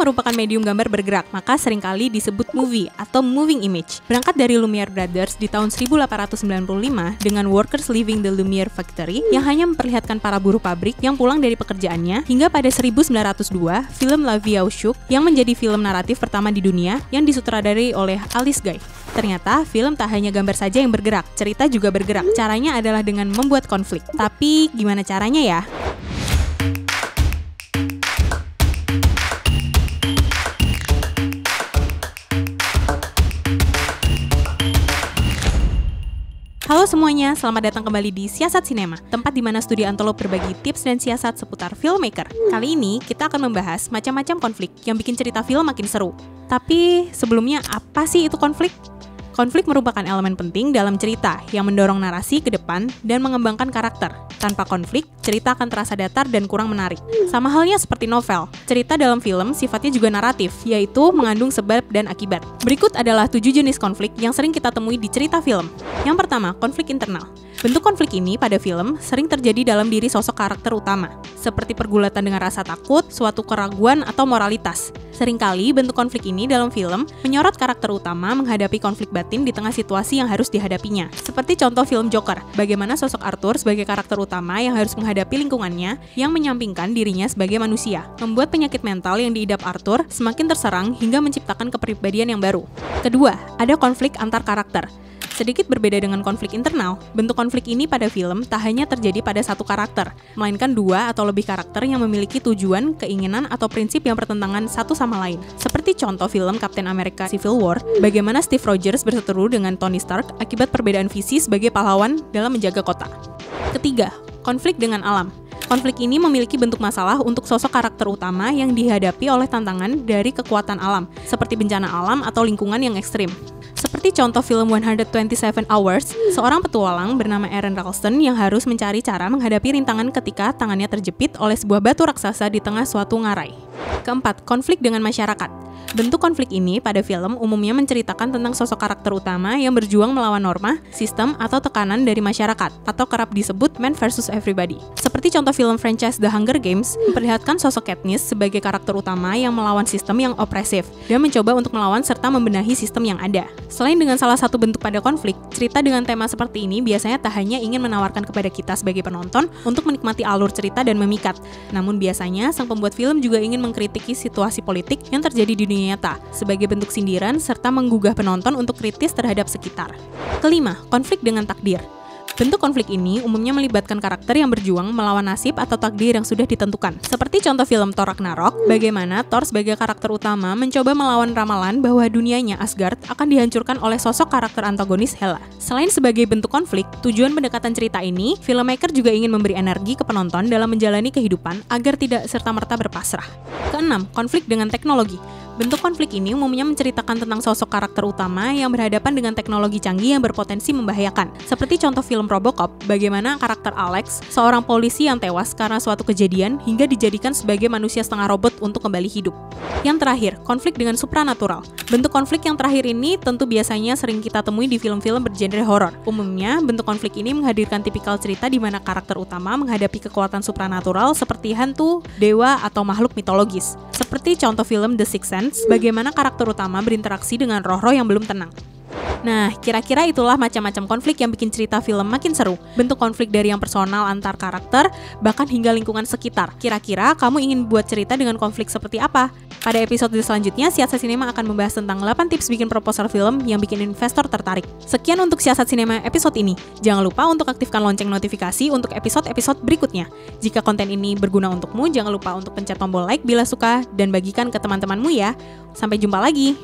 merupakan medium gambar bergerak, maka seringkali disebut movie atau moving image. Berangkat dari Lumiere Brothers di tahun 1895 dengan Workers Leaving the Lumiere Factory yang hanya memperlihatkan para buruh pabrik yang pulang dari pekerjaannya, hingga pada 1902 film La Vie aux Choux yang menjadi film naratif pertama di dunia yang disutradarai oleh Alice Guy. Ternyata film tak hanya gambar saja yang bergerak, cerita juga bergerak. Caranya adalah dengan membuat konflik. Tapi gimana caranya ya? Halo semuanya, selamat datang kembali di Siasat Sinema, tempat di mana Studi Antolog berbagi tips dan siasat seputar filmmaker. Kali ini kita akan membahas macam-macam konflik yang bikin cerita film makin seru. Tapi sebelumnya, apa sih itu konflik? Konflik merupakan elemen penting dalam cerita yang mendorong narasi ke depan dan mengembangkan karakter. Tanpa konflik, cerita akan terasa datar dan kurang menarik. Sama halnya seperti novel, cerita dalam film sifatnya juga naratif, yaitu mengandung sebab dan akibat. Berikut adalah 7 jenis konflik yang sering kita temui di cerita film. Yang pertama, konflik internal. Bentuk konflik ini pada film sering terjadi dalam diri sosok karakter utama, seperti pergulatan dengan rasa takut, suatu keraguan, atau moralitas. Seringkali bentuk konflik ini dalam film menyorot karakter utama menghadapi konflik batin di tengah situasi yang harus dihadapinya. Seperti contoh film Joker, bagaimana sosok Arthur sebagai karakter utama yang harus menghadapi lingkungannya yang menyampingkan dirinya sebagai manusia, membuat penyakit mental yang diidap Arthur semakin terserang hingga menciptakan kepribadian yang baru. Kedua, ada konflik antar karakter. Sedikit berbeda dengan konflik internal, bentuk konflik ini pada film tak hanya terjadi pada satu karakter, melainkan dua atau lebih karakter yang memiliki tujuan, keinginan, atau prinsip yang bertentangan satu sama lain. Seperti contoh film Captain America Civil War, bagaimana Steve Rogers berseteru dengan Tony Stark akibat perbedaan visi sebagai pahlawan dalam menjaga kota. Ketiga, konflik dengan alam. Konflik ini memiliki bentuk masalah untuk sosok karakter utama yang dihadapi oleh tantangan dari kekuatan alam, seperti bencana alam atau lingkungan yang ekstrim. Seperti contoh film 127 Hours, seorang petualang bernama Aaron Ralston yang harus mencari cara menghadapi rintangan ketika tangannya terjepit oleh sebuah batu raksasa di tengah suatu ngarai. Keempat, konflik dengan masyarakat. Bentuk konflik ini pada film umumnya menceritakan tentang sosok karakter utama yang berjuang melawan norma, sistem, atau tekanan dari masyarakat, atau kerap disebut man versus everybody. Seperti contoh film franchise The Hunger Games, memperlihatkan sosok Katniss sebagai karakter utama yang melawan sistem yang opresif, dan mencoba untuk melawan serta membenahi sistem yang ada. Selain dengan salah satu bentuk pada konflik, cerita dengan tema seperti ini biasanya tak hanya ingin menawarkan kepada kita sebagai penonton untuk menikmati alur cerita dan memikat, namun biasanya sang pembuat film juga ingin mengkritiki situasi politik yang terjadi di dunia nyata sebagai bentuk sindiran serta menggugah penonton untuk kritis terhadap sekitar. Kelima, konflik dengan takdir. Bentuk konflik ini umumnya melibatkan karakter yang berjuang melawan nasib atau takdir yang sudah ditentukan. Seperti contoh film Thor Ragnarok, bagaimana Thor sebagai karakter utama mencoba melawan ramalan bahwa dunianya Asgard akan dihancurkan oleh sosok karakter antagonis Hela. Selain sebagai bentuk konflik, tujuan pendekatan cerita ini, filmmaker juga ingin memberi energi ke penonton dalam menjalani kehidupan agar tidak serta-merta berpasrah. Keenam, konflik dengan teknologi. Bentuk konflik ini umumnya menceritakan tentang sosok karakter utama yang berhadapan dengan teknologi canggih yang berpotensi membahayakan. Seperti contoh film Robocop, bagaimana karakter Alex, seorang polisi yang tewas karena suatu kejadian hingga dijadikan sebagai manusia setengah robot untuk kembali hidup. Yang terakhir, konflik dengan supranatural. Bentuk konflik yang terakhir ini tentu biasanya sering kita temui di film-film bergenre horor. Umumnya, bentuk konflik ini menghadirkan tipikal cerita di mana karakter utama menghadapi kekuatan supranatural seperti hantu, dewa, atau makhluk mitologis. Seperti contoh film The Sixth Sense, bagaimana karakter utama berinteraksi dengan roh-roh yang belum tenang. Nah, kira-kira itulah macam-macam konflik yang bikin cerita film makin seru. Bentuk konflik dari yang personal antar karakter, bahkan hingga lingkungan sekitar. Kira-kira kamu ingin buat cerita dengan konflik seperti apa? Pada episode selanjutnya, Siasat Sinema akan membahas tentang 8 tips bikin proposal film yang bikin investor tertarik. Sekian untuk Siasat Sinema episode ini. Jangan lupa untuk aktifkan lonceng notifikasi untuk episode-episode berikutnya. Jika konten ini berguna untukmu, jangan lupa untuk pencet tombol like bila suka dan bagikan ke teman-temanmu ya. Sampai jumpa lagi!